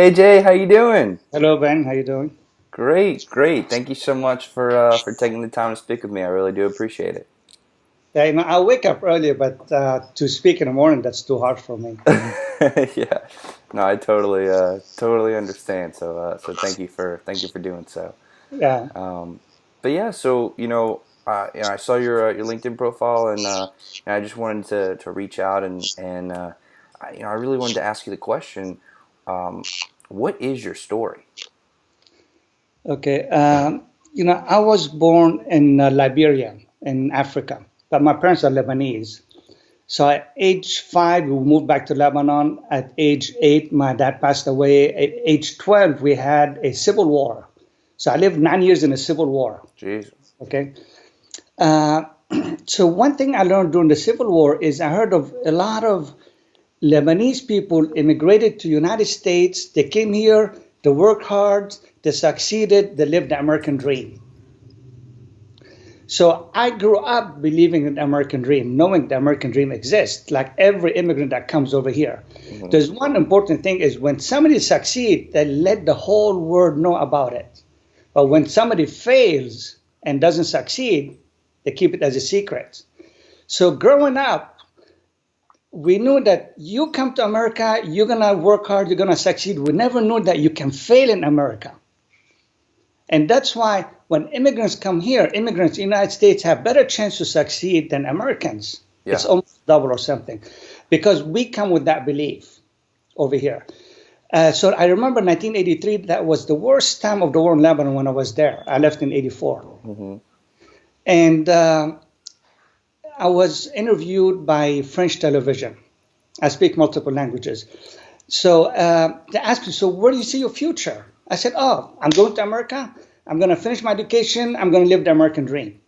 Hey Jay, how you doing? Hello, Ben. How you doing? Great, great. Thank you so much for taking the time to speak with me. I really do appreciate it. Yeah, I wake up earlier, but to speak in the morning, that's too hard for me. Yeah, no, I totally understand. So thank you for doing so. Yeah. Um, but yeah, so I saw your LinkedIn profile, and I just wanted to reach out and I really wanted to ask you the question. Um, what is your story? Okay. I was born in Liberia, in Africa, but my parents are Lebanese. So at age 5, we moved back to Lebanon. At age 8, my dad passed away. At age 12, we had a civil war. So I lived 9 years in a civil war. Jeez. Okay. Uh, so one thing I learned during the civil war is I heard of a lot of Lebanese people immigrated to United States. They came here, they worked hard, they succeeded, they lived the American dream. So I grew up believing in the American dream, knowing the American dream exists, like every immigrant that comes over here. Hmm. There's one important thing is when somebody succeeds, they let the whole world know about it. But when somebody fails and doesn't succeed, they keep it as a secret. So growing up, we knew that you come to America, you're gonna work hard, you're gonna succeed. We never knew that you can fail in America. And that's why when immigrants come here, immigrants in the United States have better chance to succeed than Americans. It's Yeah. almost double or something. Because we come with that belief over here. So I remember 1983, that was the worst time of the war in Lebanon when I was there. I left in 84. Hmm. And I was interviewed by French television. I speak multiple languages. So they asked me, so where do you see your future? I said, oh, I'm going to America. I'm going to finish my education. I'm going to live the American dream.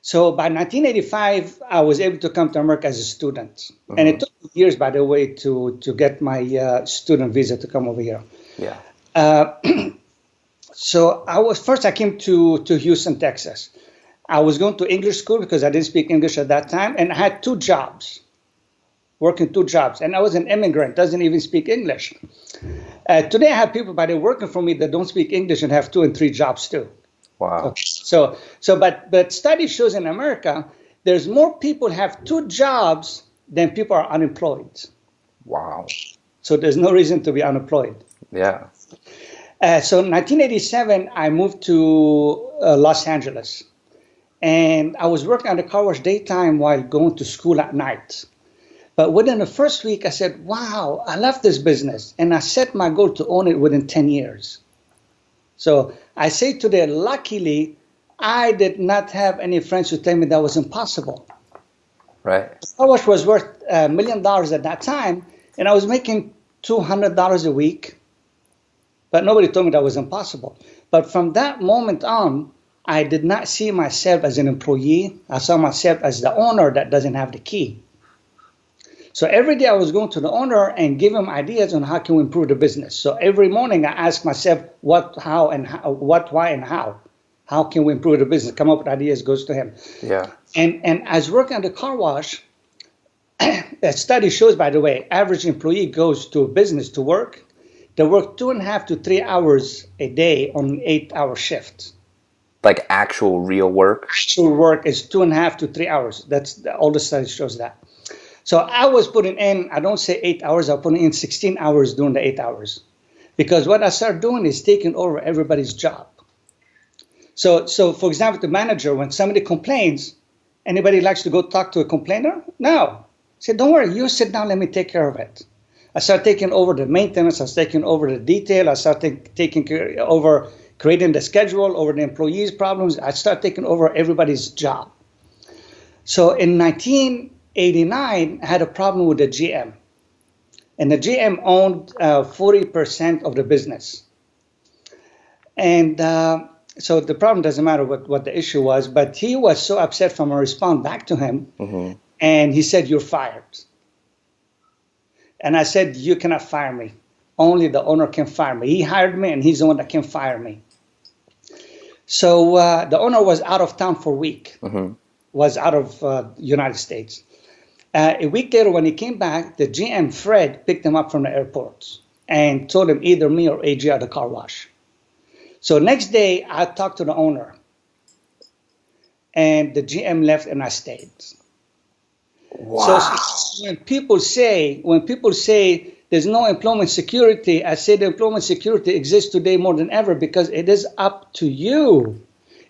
So by 1985, I was able to come to America as a student. And it Hmm. took years, by the way, to get my student visa to come over here. Yeah. Uh, so I came to Houston, Texas. I was going to English school because I didn't speak English at that time. And I had two jobs, working two jobs. And I was an immigrant, doesn't even speak English. Today, I have people, by the way, working for me that don't speak English and have 2 and 3 jobs too. Wow. Okay. But study shows in America, there's more people have 2 jobs than people are unemployed. Wow. So there's no reason to be unemployed. Yeah. So in 1987, I moved to Los Angeles. And I was working on the car wash daytime while going to school at night. But within the first week, I said, wow, I love this business. And I set my goal to own it within 10 years. So I say today, luckily, I did not have any friends who tell me that was impossible. Right. The car wash was worth $1 million at that time, and I was making $200 a week. But nobody told me that was impossible. But from that moment on, I did not see myself as an employee. I saw myself as the owner that doesn't have the key. So every day I was going to the owner and give him ideas on how can we improve the business. So every morning I ask myself what, how, and how, what, why, and how. How can we improve the business? Come up with ideas, goes to him. Yeah. And as working at the car wash, a study shows, by the way, average employee goes to a business to work. They work 2.5 to 3 hours a day on an 8-hour shift. Like actual real work. Actual work is 2.5 to 3 hours. All the study shows that. So I was putting in, I don't say 8 hours, I put in 16 hours during the 8 hours. Because what I started doing is taking over everybody's job. So for example, the manager, when somebody complains, anybody likes to go talk to a complainer? No. I said, don't worry, you sit down, let me take care of it. I started taking over the maintenance, I started taking over the detail, I started taking over creating the schedule, over the employees' problems. I started taking over everybody's job. So in 1989, I had a problem with the GM. And the GM owned 40% of the business. And so the problem doesn't matter what the issue was, but he was so upset from a response back to him. Hmm. And he said, you're fired. And I said, you cannot fire me. Only the owner can fire me. He hired me, and he's the one that can fire me. So the owner was out of town for a week, Hmm. was out of United States. A week later, when he came back, the GM, Fred, picked him up from the airport. and told him either me or AJ at the car wash. So next day, I talked to the owner, and the GM left, and I stayed. Wow. So when people say there's no employment security, I say the employment security exists today more than ever because it is up to you.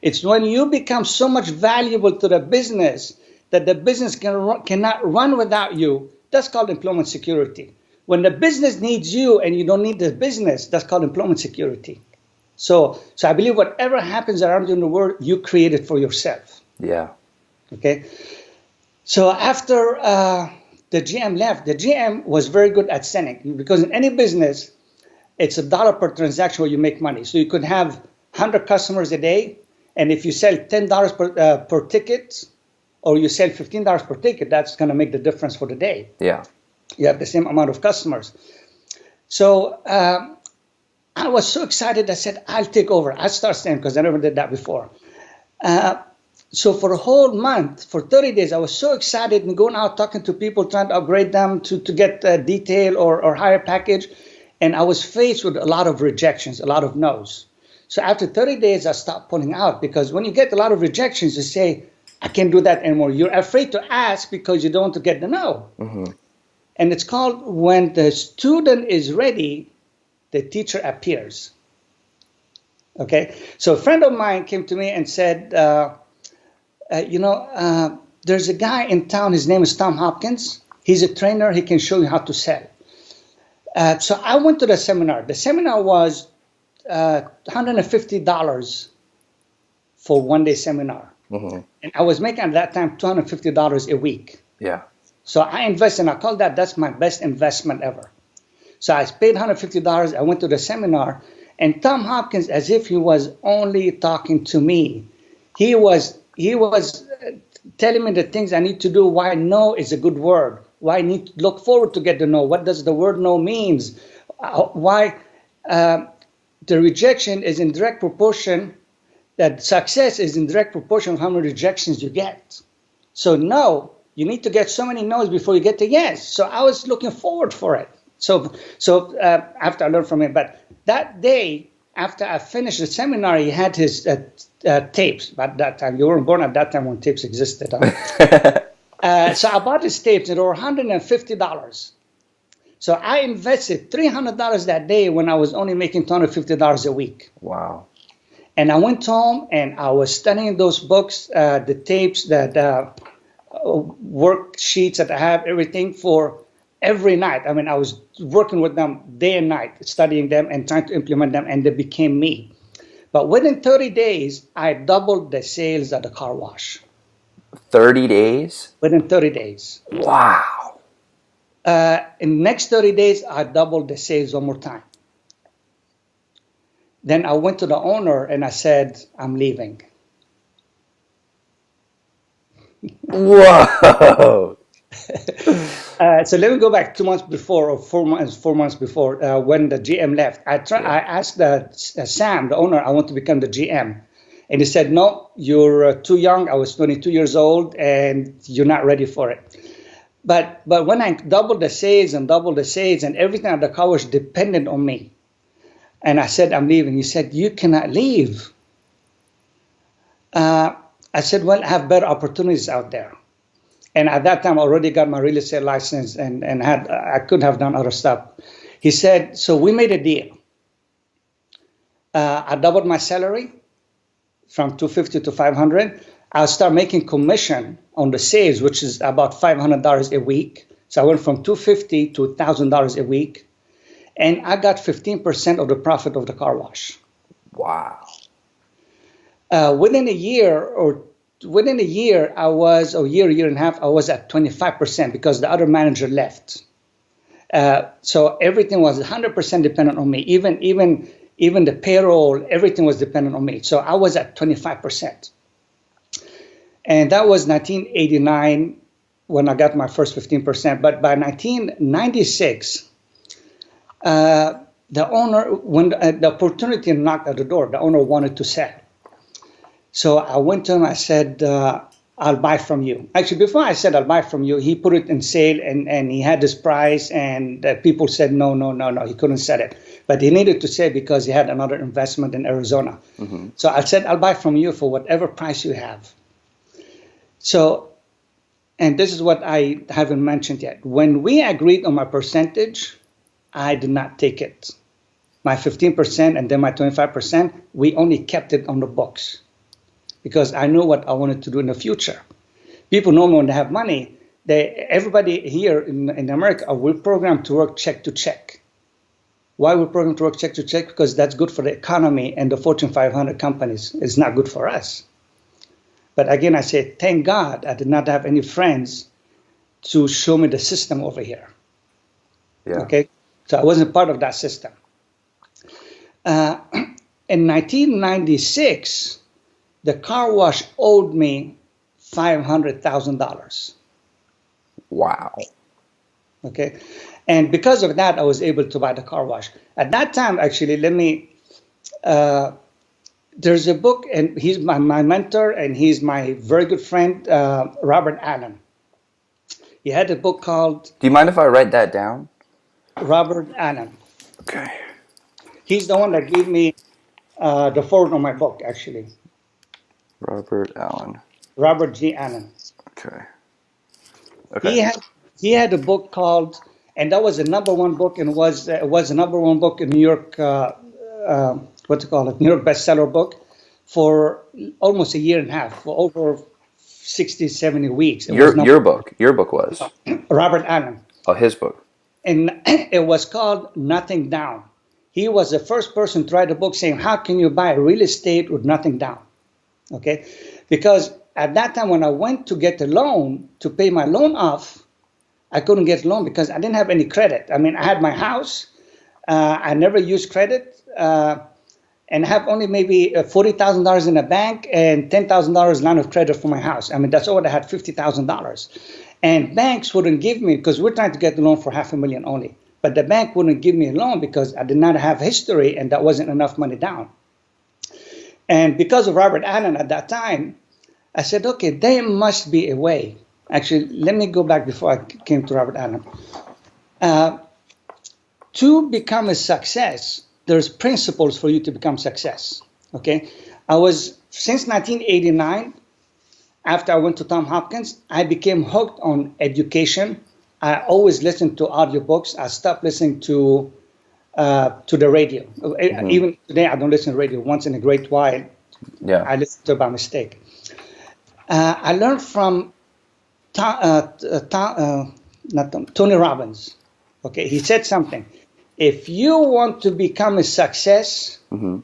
It's when you become so much valuable to the business that the business cannot run without you. That's called employment security. When the business needs you and you don't need the business, that's called employment security. So I believe whatever happens around you in the world, you create it for yourself. Yeah. Okay. So after the GM left, the GM was very good at selling, because in any business, it's $1 per transaction where you make money. So you could have 100 customers a day, and if you sell $10 per ticket, or you sell $15 per ticket, that's going to make the difference for the day. Yeah. You have the same amount of customers. So I was so excited. I said, I'll take over. I'll start selling because I never did that before. So for a whole month, for 30 days, I was so excited and going out talking to people, trying to upgrade them to get a detail or higher package. And I was faced with a lot of rejections, a lot of no's. So after 30 days, I stopped pulling out, because when you get a lot of rejections, you say, I can't do that anymore. You're afraid to ask because you don't want to get the no. Mm-hmm. And it's called, when the student is ready, the teacher appears. Okay? So a friend of mine came to me and said, there's a guy in town, his name is Tom Hopkins. He's a trainer, he can show you how to sell. So I went to the seminar. The seminar was $150 for one day seminar. Mm-hmm. And I was making at that time $250 a week. Yeah. So I invested, and I called that's my best investment ever. So I paid $150. I went to the seminar, and Tom Hopkins, as if he was only talking to me, he was telling me the things I need to do, why no is a good word, why I need to look forward to get the no, what does the word no means, why the rejection is in direct proportion, that success is in direct proportion of how many rejections you get. So no, you need to get so many no's before you get the yes. So I was looking forward for it. So after I learned from him, but that day, after I finished the seminar, he had his tapes. At that time, you weren't born at that time when tapes existed. Huh? So I bought his tapes. They were $150. So I invested $300 that day when I was only making $250 a week. Wow. And I went home and I was studying those books, the tapes, the worksheets that I have, everything for every night. I mean, I was working with them day and night, studying them and trying to implement them, and they became me. But within 30 days, I doubled the sales at the car wash. 30 days? Within 30 days. Wow. In the next 30 days, I doubled the sales one more time. Then I went to the owner and I said, I'm leaving. Whoa. So let me go back 2 months before, or 4 months before, when the GM left. I asked Sam, the owner, I want to become the GM. And he said, no, you're too young. I was 22 years old and you're not ready for it. But when I doubled the sales and everything at the car was dependent on me. And I said, I'm leaving. He said, you cannot leave. I said, well, I have better opportunities out there. And at that time, I already got my real estate license and I could have done other stuff. He said, so we made a deal. I doubled my salary from $250 to $500. I'll start making commission on the sales, which is about $500 a week. So I went from $250 to $1,000 a week. And I got 15% of the profit of the car wash. Wow. Within a year, I was, or year and a half, I was at 25% because the other manager left. So everything was 100% dependent on me. Even the payroll, everything was dependent on me. So I was at 25%. And that was 1989 when I got my first 15%. But by 1996, the owner, when the opportunity knocked at the door, the owner wanted to sell. So I went to him, I said, I'll buy from you. Actually, before I said I'll buy from you, he put it in sale and he had this price, and people said no, no, no, no. He couldn't sell it. But he needed to say because he had another investment in Arizona. Mm-hmm. So I said, I'll buy from you for whatever price you have. So, and this is what I haven't mentioned yet. When we agreed on my percentage, I did not take it. My 15% and then my 25%, we only kept it on the books because I knew what I wanted to do in the future. People normally when they have money, everybody here in America, we're programmed to work check to check. Why we're programmed to work check to check? Because that's good for the economy and the Fortune 500 companies. It's not good for us. But again, I say, thank God I did not have any friends to show me the system over here. Yeah. Okay, so I wasn't part of that system. In 1996, the car wash owed me $500,000. Wow. Okay, and because of that, I was able to buy the car wash. At that time, actually, there's a book, and he's my mentor, and he's my very good friend, Robert Allen. He had a book called... Do you mind if I write that down? Robert Allen. Okay. He's the one that gave me the forward on my book, actually. Robert Allen. Robert G. Allen. Okay. Okay. He had a book called, and that was the number one book, and was the number one book in New York, New York bestseller book for almost a year and a half, for over 60, 70 weeks. Your book was? Robert Allen. Oh, his book. And it was called Nothing Down. He was the first person to write a book saying, how can you buy real estate with nothing down? Okay, because at that time when I went to get a loan to pay my loan off, I couldn't get a loan because I didn't have any credit. I mean, I had my house. I never used credit. And have only maybe $40,000 in the bank and $10,000 line of credit for my house. I mean, that's all I had, $50,000. And banks wouldn't give me, because we're trying to get the loan for $500,000 only. But the bank wouldn't give me a loan because I did not have history and that wasn't enough money down. And because of Robert Allen at that time, I said, okay, there must be a way. Actually, let me go back before I came to Robert Allen. To become a success, there's principles for you to become success. Okay, since 1989, after I went to Tom Hopkins, I became hooked on education. I always listened to audiobooks. I stopped listening to the radio. Mm-hmm. Even today, I don't listen to radio. Once in a great while, I listen to it by mistake. I learned from Tony Robbins. Okay, he said something. If you want to become a success, mm-hmm.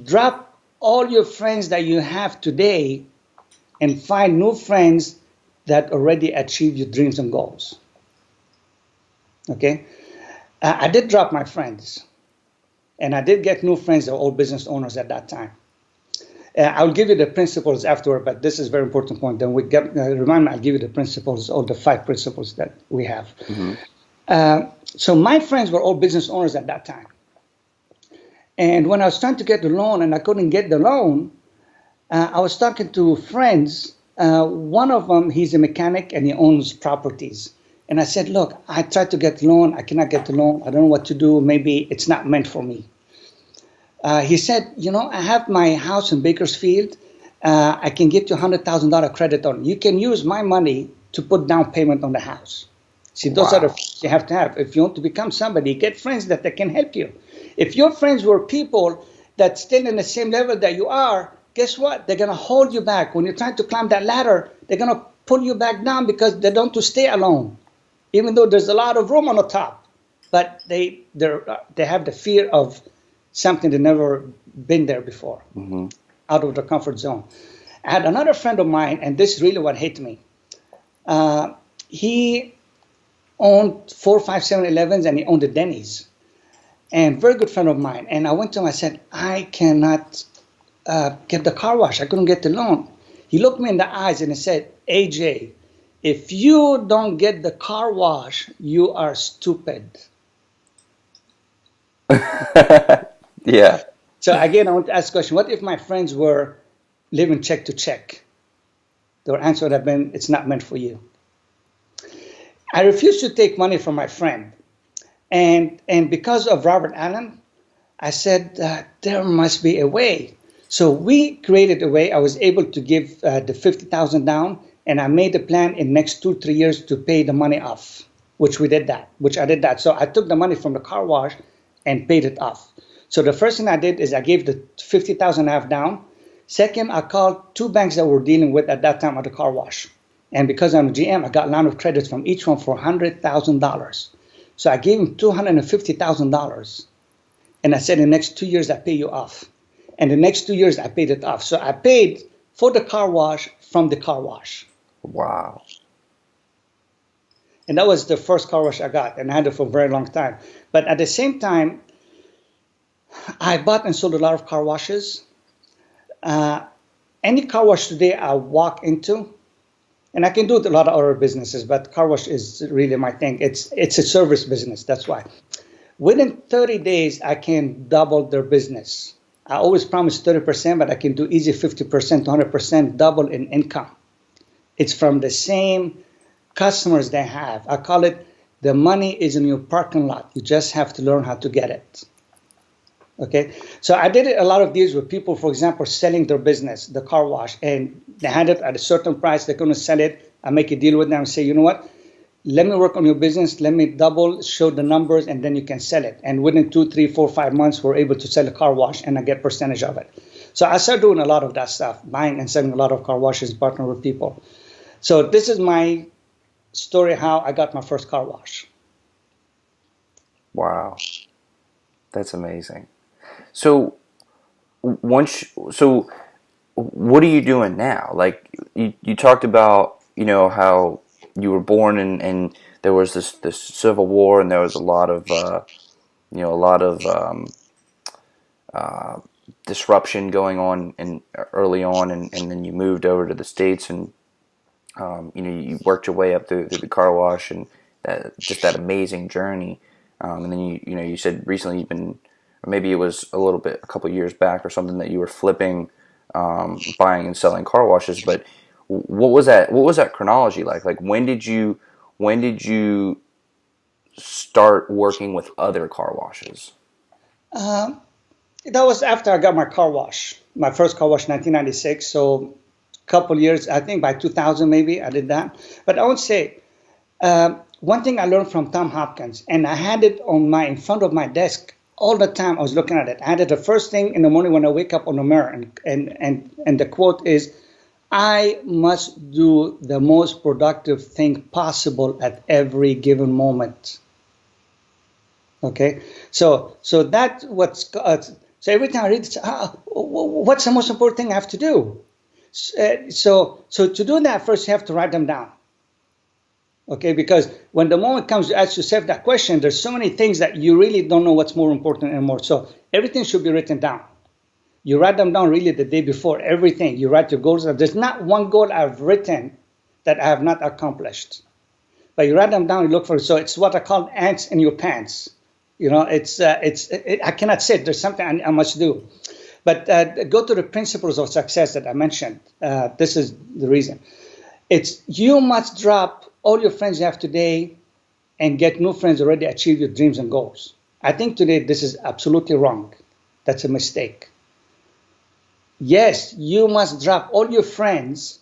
drop all your friends that you have today and find new friends that already achieved your dreams and goals. Okay? I did drop my friends, and I did get new friends that were all business owners at that time. I'll give you the principles afterward, but this is a very important point. Then remind me, I'll give you the principles, all the 5 principles that we have. Mm-hmm. So my friends were all business owners at that time. And when I was trying to get the loan and I couldn't get the loan, I was talking to friends. One of them, he's a mechanic and he owns properties. And I said, look, I tried to get the loan. I cannot get the loan. I don't know what to do. Maybe it's not meant for me. He said, I have my house in Bakersfield. I can get you $100,000 credit on it. You can use my money to put down payment on the house. See, those are the friends you have to have. If you want to become somebody, get friends that can help you. If your friends were people that still in the same level that you are, guess what? They're going to hold you back. When you're trying to climb that ladder, they're going to pull you back down because they don't want to stay alone, even though there's a lot of room on the top. But they have the fear of something they've never been there before, mm-hmm. out of the comfort zone. I had another friend of mine, and this is really what hit me. He owned 4, 5, 7-Elevens, and he owned the Denny's. And very good friend of mine. And I went to him, I said, I cannot get the car wash. I couldn't get the loan. He looked me in the eyes and he said, AJ, if you don't get the car wash, you are stupid. Yeah. So again, I want to ask a question. What if my friends were living check to check? their answer would have been, it's not meant for you. I refused to take money from my friend. And because of Robert Allen, I said, there must be a way. So we created a way. I was able to give the $50,000 down, and I made a plan in next 2-3 years to pay the money off, which I did that. So I took the money from the car wash and paid it off. So the first thing I did is I gave the $50,000 I have down. Second, I called 2 banks that we're dealing with at that time at the car wash. And because I'm a GM, I got a line of credit from each one for $100,000. So I gave him $250,000. And I said, in the next 2 years, I pay you off. And the next 2 years, I paid it off. So I paid for the car wash from the car wash. Wow. And that was the first car wash I got. And I had it for a very long time. But at the same time, I bought and sold a lot of car washes. Any car wash today I walk into, and I can do it a lot of other businesses, but car wash is really my thing. It's a service business, that's why. Within 30 days, I can double their business. I always promise 30%, but I can do easy 50% to 100% double in income. It's from the same customers they have. I call it, the money is in your parking lot. You just have to learn how to get it. Okay, so I did a lot of deals with people, for example, selling their business, the car wash, and they had it at a certain price. They're going to sell it. I make a deal with them and say, you know what? Let me work on your business. Let me double, show the numbers, and then you can sell it. And within 2, 3, 4, 5 months, we're able to sell a car wash, and I get percentage of it. So I started doing a lot of that stuff, buying and selling a lot of car washes, partnering with people. So this is my story, how I got my first car wash. Wow, that's amazing. So what are you doing now? Like you talked about, how you were born and there was this civil war, and there was a lot of disruption going on early on, and then you moved over to the States, and you worked your way up through the car wash, and just that amazing journey. And then you said recently you've been, or maybe it was a couple of years back or something, that you were flipping, buying and selling car washes. But what was that chronology like? Like when did you start working with other car washes? That was after I got my car wash, my first car wash, 1996. So a couple years, I think by 2000 maybe I did that. But I would say one thing I learned from Tom Hopkins, and I had it in front of my desk all the time. I was looking at it. I had it the first thing in the morning when I wake up on the mirror, and the quote is, I must do the most productive thing possible at every given moment. Okay, so that's so every time I read it, what's the most important thing I have to do? So to do that, first you have to write them down. Okay, because when the moment comes to ask yourself that question, there's so many things that you really don't know what's more important anymore. So everything should be written down. You write them down really the day before, everything. You write your goals. There's not one goal I've written that I have not accomplished. But you write them down, you look for it. So it's what I call ants in your pants. I cannot sit. There's something I must do. But go to the principles of success that I mentioned. This is the reason. It's you must drop all your friends you have today and get new friends already achieve your dreams and goals. I think today this is absolutely wrong. That's a mistake. Yes, you must drop all your friends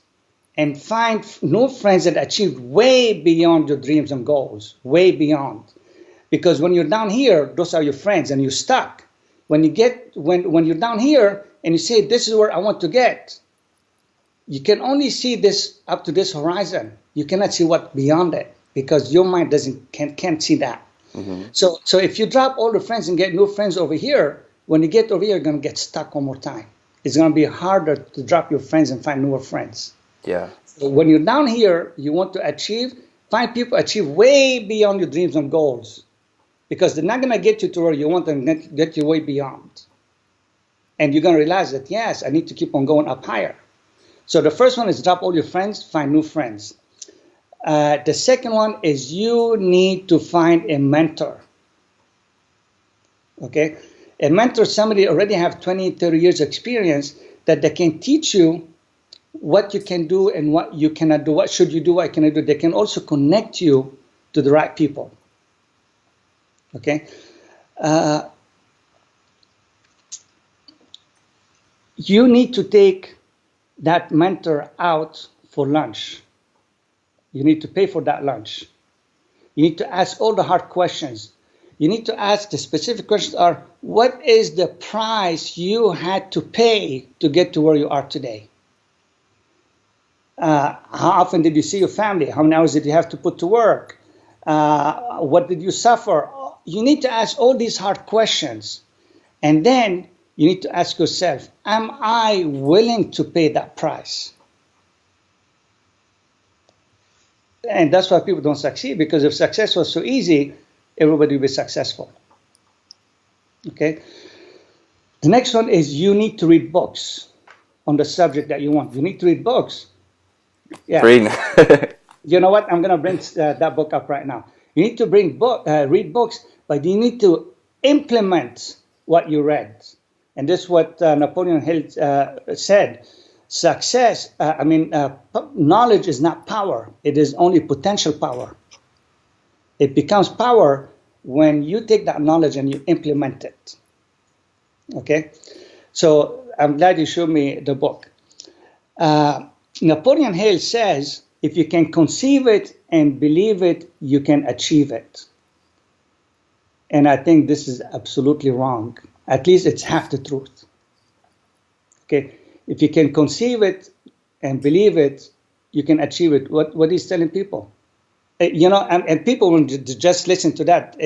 and find new friends that achieve way beyond your dreams and goals, way beyond. Because when you're down here, those are your friends and you're stuck. When you're down here and you say, this is where I want to get, you can only see this up to this horizon. You cannot see what beyond it because your mind can't see that. Mm-hmm. So if you drop all the friends and get new friends over here, when you get over here, you're going to get stuck one more time. It's going to be harder to drop your friends and find newer friends. Yeah. So when you're down here, you want to find people achieve way beyond your dreams and goals because they're not going to get you to where you want them to get you way beyond. And you're going to realize that, yes, I need to keep on going up higher. So the first one is drop all your friends, find new friends. The second one is you need to find a mentor. Okay? A mentor, somebody already have 20, 30 years experience that they can teach you what you can do and what you cannot do, what should you do, what can I do. They can also connect you to the right people. Okay. You need to take that mentor out for lunch. You need to pay for that lunch. You need to ask all the hard questions. You need to ask the specific questions are, what is the price you had to pay to get to where you are today? How often did you see your family? How many hours did you have to put to work? What did you suffer? You need to ask all these hard questions. And then you need to ask yourself, am I willing to pay that price? And that's why people don't succeed, because if success was so easy, everybody would be successful. Okay. The next one is you need to read books on the subject that you want. You need to read books. Yeah. You know what? I'm going to bring that book up right now. You need to read books, but you need to implement what you read. And this is what Napoleon Hill said. Knowledge is not power. It is only potential power. It becomes power when you take that knowledge and you implement it. Okay? So I'm glad you showed me the book. Napoleon Hill says, if you can conceive it and believe it, you can achieve it. And I think this is absolutely wrong. At least it's half the truth. Okay? If you can conceive it and believe it, you can achieve it. What he's telling people. And people, when just listen to that,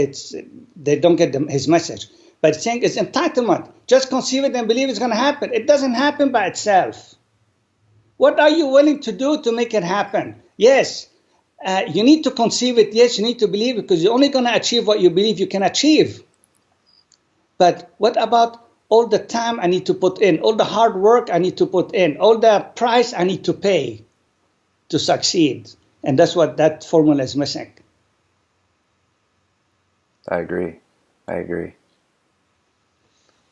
they don't get his message. But saying it's entitlement. Just conceive it and believe it's going to happen. It doesn't happen by itself. What are you willing to do to make it happen? Yes, you need to conceive it. Yes, you need to believe it, because you're only going to achieve what you believe you can achieve. But what about all the time I need to put in, all the hard work I need to put in, all the price I need to pay to succeed? And that's what that formula is missing. I agree.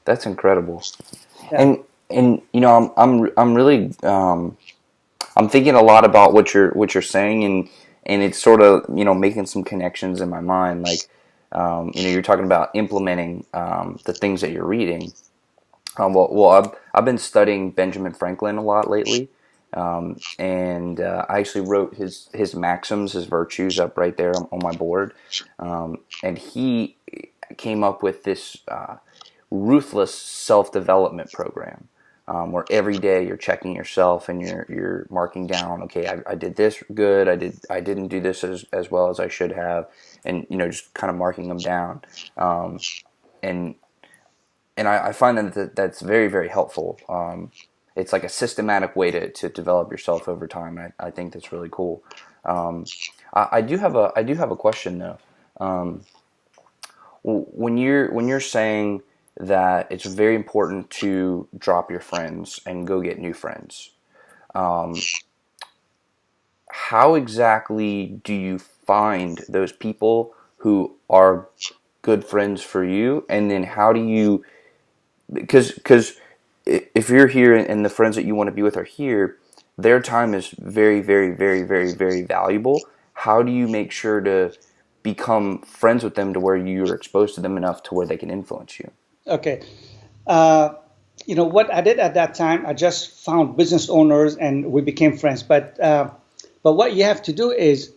That's incredible. Yeah. And I'm really I'm thinking a lot about what you're saying, and it's sort of making some connections in my mind. Like you're talking about implementing the things that you're reading. I've been studying Benjamin Franklin a lot lately. And I actually wrote his maxims, his virtues up right there on my board. And he came up with this ruthless self-development program where every day you're checking yourself and you're marking down, okay, I did this good, I didn't do this as well as I should have, and just kind of marking them down. And I find that's very, very helpful. It's like a systematic way to develop yourself over time. I think that's really cool. I do have a question though. When you're saying that it's very important to drop your friends and go get new friends, how exactly do you find those people who are good friends for you? And then how do you, because if you're here and the friends that you want to be with are here, their time is very, very, very, very, very valuable. How do you make sure to become friends with them to where you're exposed to them enough to where they can influence you? Okay. What I did at that time, I just found business owners and we became friends. But what you have to do is,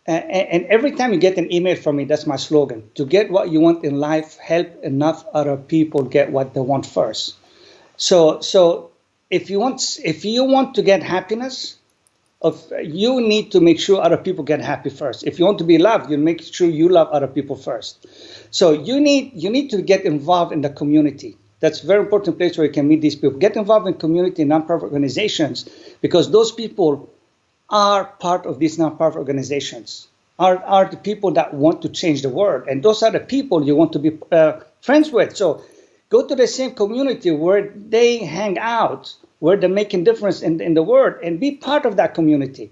and every time you get an email from me, that's my slogan: to get what you want in life, help enough other people get what they want first. So if you want to get happiness, you need to make sure other people get happy first. If you want to be loved, you make sure you love other people first. So you need to get involved in the community. That's a very important place where you can meet these people. Get involved in community, nonprofit organizations, because those people are part of these nonprofit organizations, are the people that want to change the world. And those are the people you want to be friends with. So go to the same community where they hang out, where they're making difference in the world, and be part of that community.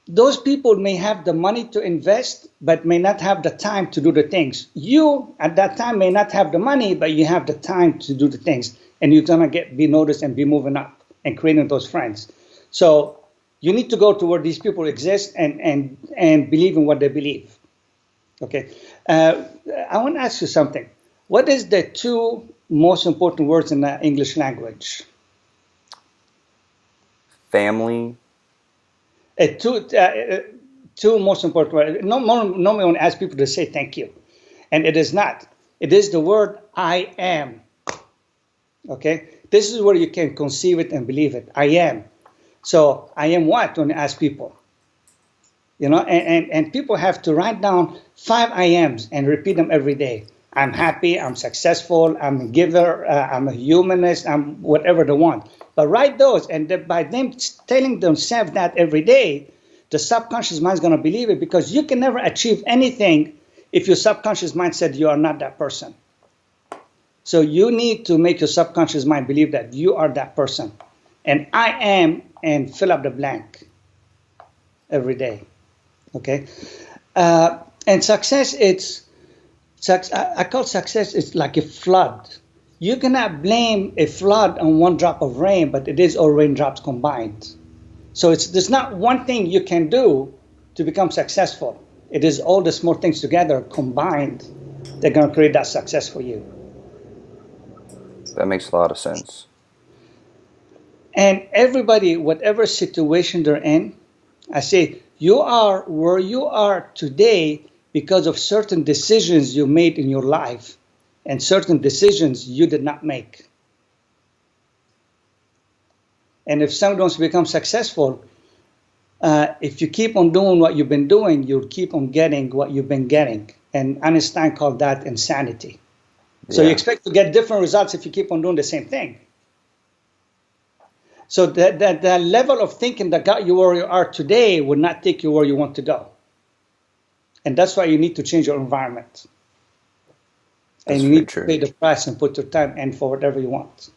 Those people may have the money to invest, but may not have the time to do the things. You, at that time, may not have the money, but you have the time to do the things. And you're going to be noticed and be moving up. and creating those friends. So you need to go to where these people exist and believe in what they believe. Okay. I want to ask you something. What is the two most important words in the English language? Family. Two most important words. Normally, when I ask people to say thank you, and it is not. It is the word I am. Okay? This is where you can conceive it and believe it. I am. So I am what when you ask people? You know, and people have to write down 5 I ams and repeat them every day. I'm happy, I'm successful, I'm a giver, I'm a humanist, I'm whatever they want. But write those, and by them telling themselves that every day, the subconscious mind is going to believe it, because you can never achieve anything if your subconscious mind said you are not that person. So you need to make your subconscious mind believe that you are that person. And I am, and fill up the blank every day. Okay? And success, I call success, it's like a flood. You cannot blame a flood on one drop of rain, but it is all raindrops combined. So there's not one thing you can do to become successful. It is all the small things together combined that are going to create that success for you. That makes a lot of sense. And everybody, whatever situation they're in, I say, you are where you are today because of certain decisions you made in your life and certain decisions you did not make. And if someone wants to become successful, if you keep on doing what you've been doing, you'll keep on getting what you've been getting. And Einstein called that insanity. So you expect to get different results if you keep on doing the same thing. So the level of thinking that got you where you are today would not take you where you want to go. And that's why you need to change your environment. And you need to pay the price and put your time in for whatever you want.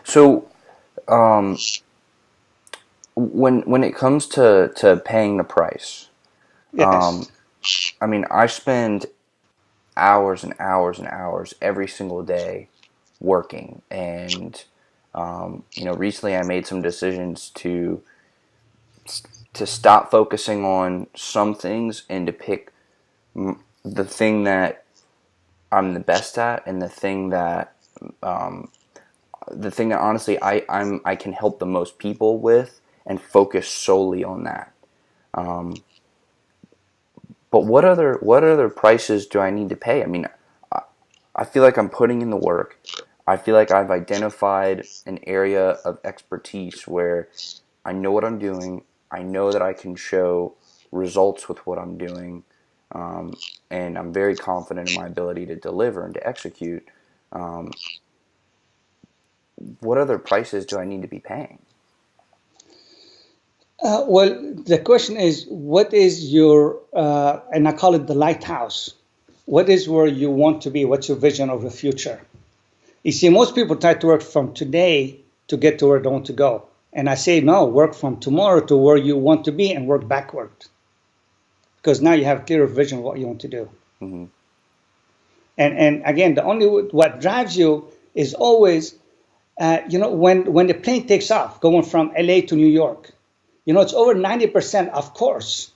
So when it comes to paying the price, yes. I mean, I spend hours and hours and hours every single day working, and recently I made some decisions to stop focusing on some things and to pick the thing that I'm the best at, and the thing that honestly I can help the most people with, and focus solely on that. But what other prices do I need to pay? I mean, I feel like I'm putting in the work. I feel like I've identified an area of expertise where I know what I'm doing. I know that I can show results with what I'm doing. And I'm very confident in my ability to deliver and to execute. What other prices do I need to be paying? Well, the question is, what is your, and I call it the lighthouse. What is where you want to be? What's your vision of the future? You see, most people try to work from today to get to where they want to go. And I say, no, work from tomorrow to where you want to be and work backward. Because now you have a clearer vision of what you want to do. Mm-hmm. And again, what drives you is always, when the plane takes off, going from LA to New York, it's over 90% off course,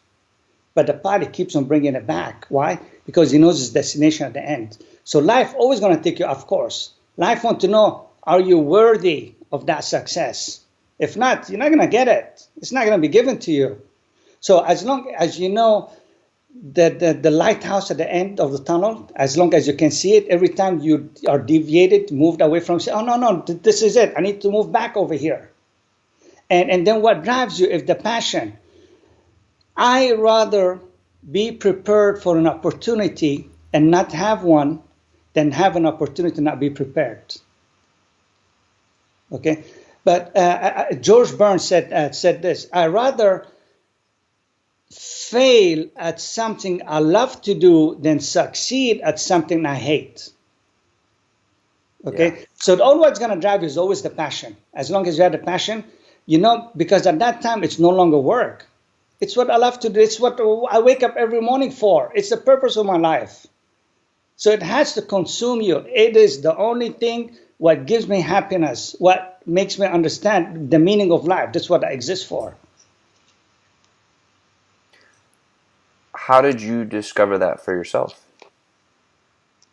but the pilot keeps on bringing it back. Why? Because he knows his destination at the end. So life always going to take you off course. Life wants to know, are you worthy of that success? If not, you're not going to get it. It's not going to be given to you. So as long as you know that the lighthouse at the end of the tunnel, as long as you can see it, every time you are deviated, moved away from, say, oh, no, this is it. I need to move back over here. And then what drives you is the passion. I rather be prepared for an opportunity and not have one than have an opportunity to not be prepared. Okay? But George Burns said this, I rather fail at something I love to do than succeed at something I hate. Okay? Yeah. So all what's going to drive you is always the passion. As long as you have the passion, because at that time it's no longer work. It's what I love to do. It's what I wake up every morning for. It's the purpose of my life. So it has to consume you. It is the only thing what gives me happiness, what makes me understand the meaning of life. That's what I exist for. How did you discover that for yourself?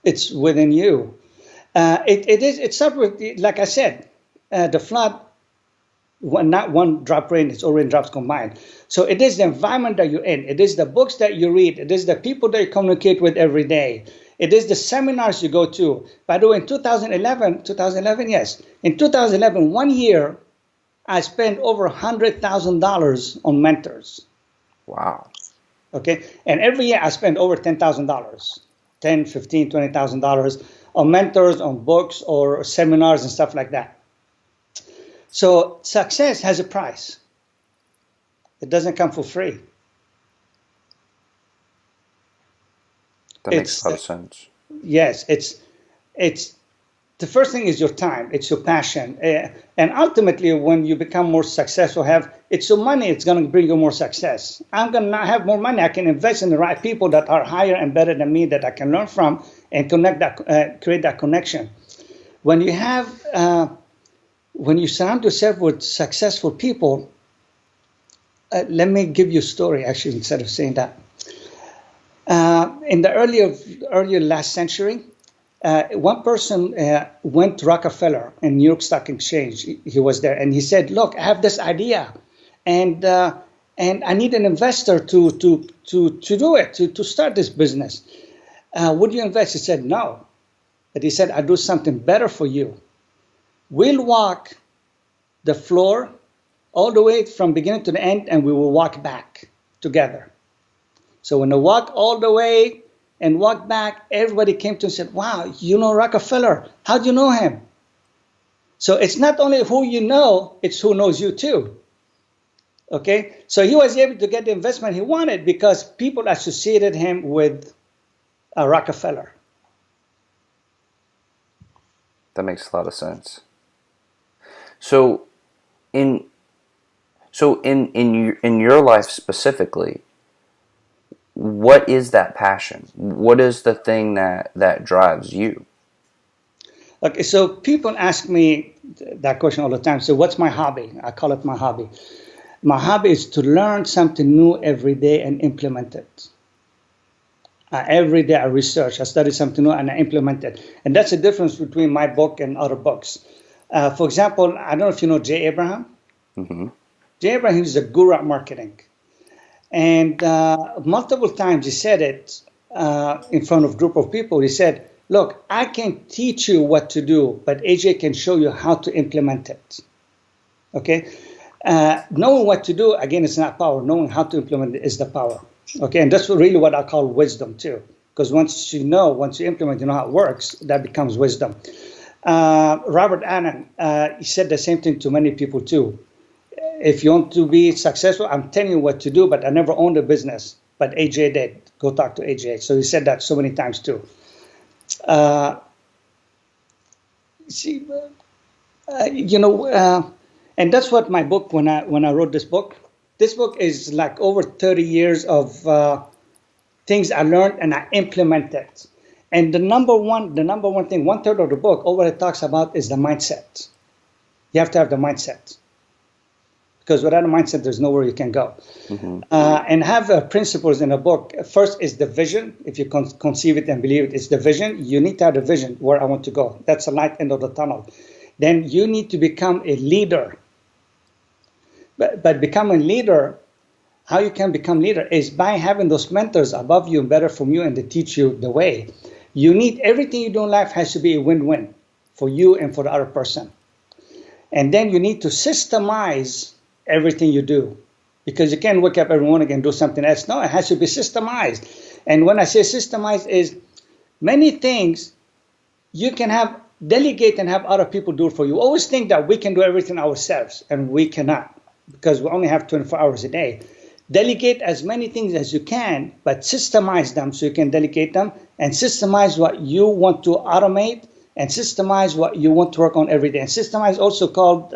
It's within you. It starts with, like I said, the flood, not one drop rain, it's all raindrops combined. So it is the environment that you're in. It is the books that you read. It is the people that you communicate with every day. It is the seminars you go to. By the way, in 2011, yes. In 2011, 1 year, I spent over $100,000 on mentors. Wow. Okay. And every year I spend over $10,000, $10, $15, $20,000 on mentors, on books or seminars and stuff like that. So success has a price. It doesn't come for free. That makes a lot of sense. Yes, it's the first thing is your time. It's your passion, and ultimately, when you become more successful, it's your money. It's going to bring you more success. I'm going to have more money. I can invest in the right people that are higher and better than me that I can learn from and create that connection. When you surround yourself with successful people, let me give you a story. Actually, instead of saying that. In the earlier last century, one person went to Rockefeller in New York Stock Exchange. He was there, and he said, "Look, I have this idea, and I need an investor to do it, to start this business. Would you invest?" He said, "No," but he said, "I'll do something better for you. We'll walk the floor all the way from beginning to the end, and we will walk back together." So when I walked all the way and walked back, everybody came to him and said, "Wow, you know Rockefeller. How do you know him?" So it's not only who you know, it's who knows you too. Okay? So he was able to get the investment he wanted because people associated him with Rockefeller. That makes a lot of sense. So in your life specifically, what is that passion? What is the thing that drives you? Okay, so people ask me that question all the time. So what's my hobby? I call it my hobby. My hobby is to learn something new every day and implement it. Every day I research, I study something new and I implement it. And that's the difference between my book and other books. For example, I don't know if you know Jay Abraham. Mm-hmm. Jay Abraham is a guru at marketing. And multiple times he said it in front of a group of people. He said, "Look, I can teach you what to do, but AJ can show you how to implement it." Okay? Knowing what to do, again, is not power. Knowing how to implement it is the power. Okay? And that's really what I call wisdom too. Because once you implement, you know how it works, that becomes wisdom. Robert Allen, he said the same thing to many people too. If you want to be successful, I'm telling you what to do, but I never owned a business. But AJ did. Go talk to AJ. So he said that so many times too. And that's what my book, when I wrote this book is like over 30 years of things I learned and I implemented. And the number one thing, 1/3 of the book, all what it talks about is the mindset. You have to have the mindset. Because without a mindset, there's nowhere you can go. Mm-hmm. And have principles in a book. First is the vision. If you conceive it and believe it, it's the vision. You need to have the vision where I want to go. That's the light end of the tunnel. Then you need to become a leader. But becoming a leader, how you can become leader is by having those mentors above you and better from you and to teach you the way. You need everything you do in life has to be a win-win for you and for the other person. And then you need to systemize everything you do, because you can't wake up every morning and do something else. No, it has to be systemized. And when I say systemized, is many things you can delegate and have other people do it for you. Always think that we can do everything ourselves, and we cannot, because we only have 24 hours a day. Delegate as many things as you can, but systemize them so you can delegate them, and systemize what you want to automate, and systemize what you want to work on every day. And systemize also called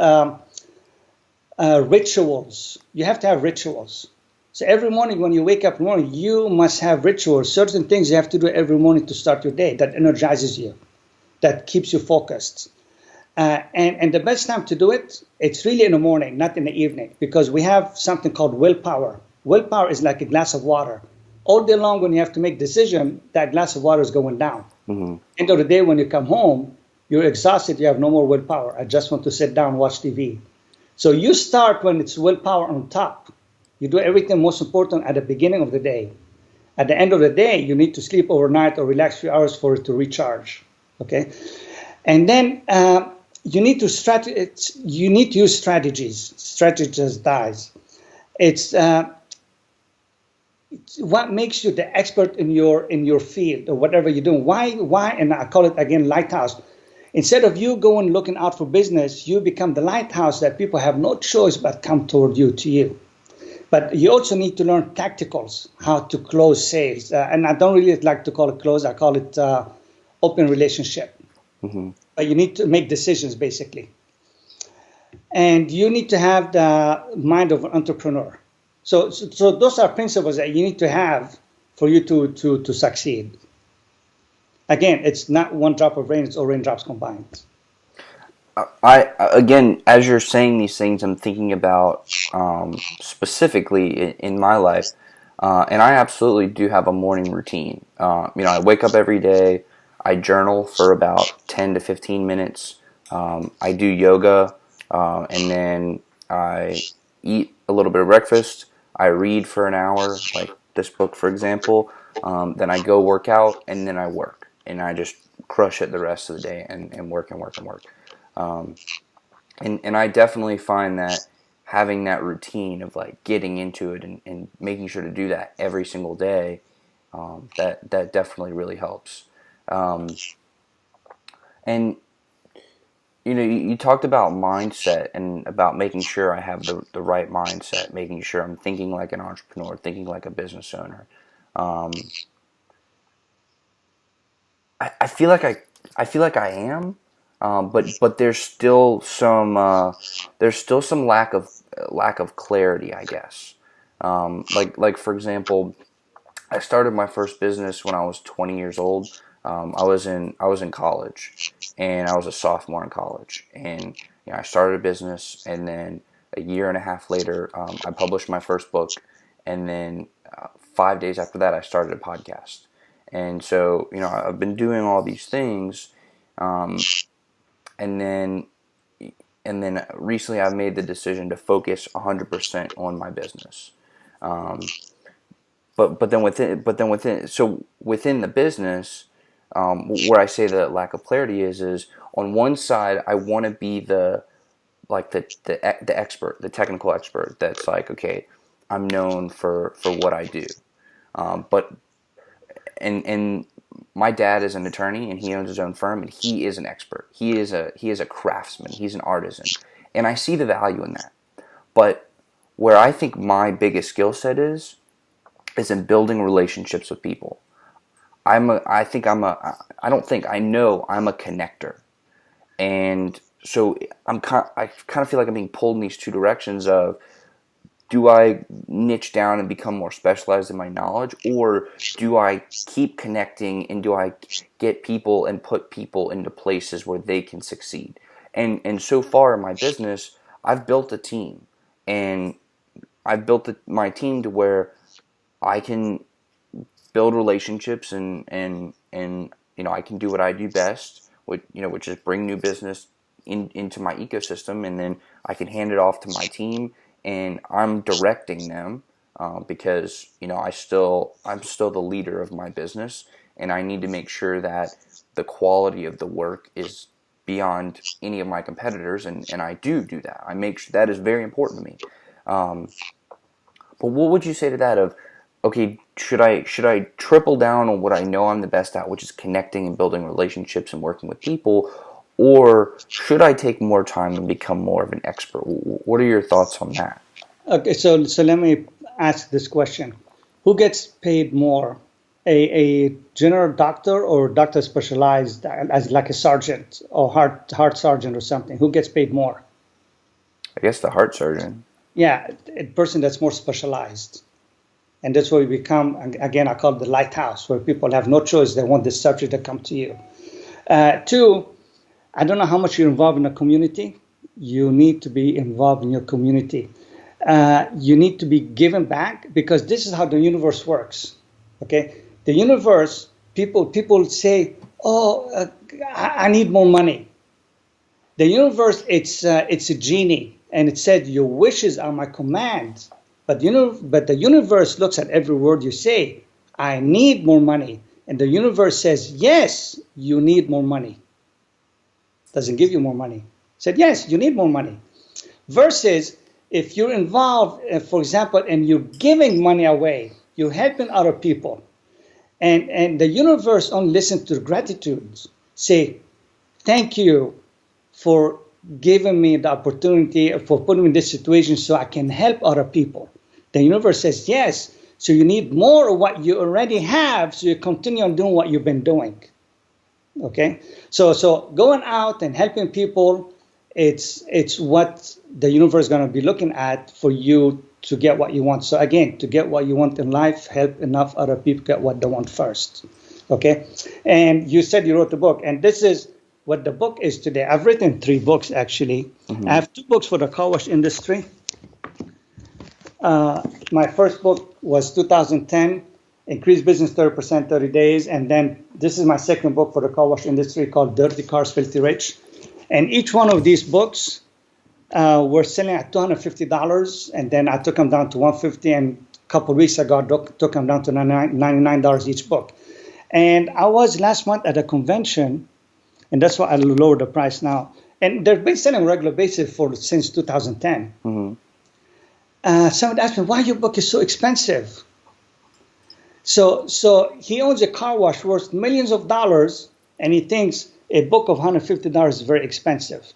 rituals. You have to have rituals. So every morning when you wake up in the morning, you must have rituals, certain things you have to do every morning to start your day that energizes you, that keeps you focused. And the best time to do it, it's really in the morning, not in the evening, because we have something called willpower. Willpower is like a glass of water. All day long, when you have to make decision, that glass of water is going down. Mm-hmm. End of the day, when you come home, you're exhausted. You have no more willpower. I just want to sit down, watch TV. So you start when it's willpower on top. You do everything most important at the beginning of the day. At the end of the day, you need to sleep overnight or relax a few hours for it to recharge. Okay, and then you need to use strategies. Strategize. It's what makes you the expert in your field or whatever you're doing. Why? And I call it again lighthouse. Instead of you going looking out for business, you become the lighthouse that people have no choice but come toward you to you. But you also need to learn tacticals, how to close sales. And I don't really like to call it close. I call it open relationship. Mm-hmm. But you need to make decisions, basically. And you need to have the mind of an entrepreneur. So those are principles that you need to have for you to succeed. Again, it's not one drop of rain, it's all raindrops combined. Again, as you're saying these things, I'm thinking about specifically in my life, and I absolutely do have a morning routine. I wake up every day, I journal for about 10 to 15 minutes, I do yoga, and then I eat a little bit of breakfast, I read for an hour, like this book, for example, then I go work out, and then I work, and I just crush it the rest of the day and work and work and work. And I definitely find that having that routine of like getting into it and making sure to do that every single day, that definitely really helps. And you talked about mindset and about making sure I have the right mindset, making sure I'm thinking like an entrepreneur, thinking like a business owner. I feel like I am. But there's still some lack of clarity, I guess. Like for example, I started my first business when I was 20 years old. I was in college, and I was a sophomore in college, and I started a business, and then a year and a half later, I published my first book, and then 5 days after that, I started a podcast, and so I've been doing all these things. And then recently I've made the decision to focus 100% on my business. But then within the business, where I say the lack of clarity is on one side I want to be the expert, the technical expert that's like, okay, I'm known for what I do. But my dad is an attorney, and he owns his own firm, and he is an expert. He is a craftsman. He's an artisan, and I see the value in that. But where I think my biggest skill set is in building relationships with people. I know I'm a connector, and so I kind of feel like I'm being pulled in these two directions of, do I niche down and become more specialized in my knowledge, or do I keep connecting and do I get people and put people into places where they can succeed? And so far in my business, I've built a team, and I've built my team to where I can build relationships and I can do what I do best, which is bring new business into my ecosystem, and then I can hand it off to my team. And I'm directing them because I'm still the leader of my business, and I need to make sure that the quality of the work is beyond any of my competitors, and I do that. I make sure that is very important to me. But what would you say to that? Of okay, should I triple down on what I know I'm the best at, which is connecting and building relationships and working with people? Or should I take more time and become more of an expert? What are your thoughts on that? Okay, so let me ask this question. Who gets paid more, a general doctor or doctor specialized as like a sergeant or heart sergeant or something? Who gets paid more? I guess the heart surgeon. Yeah, a person that's more specialized. And that's where we become, again, I call it the lighthouse, where people have no choice. They want this subject to come to you. Two, I don't know how much you're involved in the community. You need to be involved in your community. You need to be given back, because this is how the universe works. Okay, the universe. People say, "Oh, I need more money." The universe, it's a genie, and it said, "Your wishes are my command." But the universe looks at every word you say. I need more money, and the universe says, "Yes, you need more money." Doesn't give you more money. Said, "Yes, you need more money." Versus if you're involved, for example, and you're giving money away, you're helping other people, and the universe only listens to gratitude. Say, "Thank you for giving me the opportunity, for putting me in this situation so I can help other people." The universe says, "Yes, so you need more of what you already have, so you continue on doing what you've been doing." Okay, so going out and helping people, it's what the universe is going to be looking at for you to get what you want. So again, to get what you want in life, help enough other people get what they want first. Okay, and you said you wrote the book, and this is what the book is today. I've written 3 books actually. I have 2 books for the car wash industry. My first book was 2010. Increase business 30%, 30 days. And then this is my second book for the car wash industry called Dirty Cars, Filthy Rich. And each one of these books were selling at $250. And then I took them down to $150. And a couple of weeks ago, I took them down to $99 each book. And I was last month at a convention, and that's why I lowered the price now. And they've been selling on a regular basis since 2010. Someone asked me, "Why your book is so expensive?" So he owns a car wash worth millions of dollars, and he thinks a book of $150 is very expensive.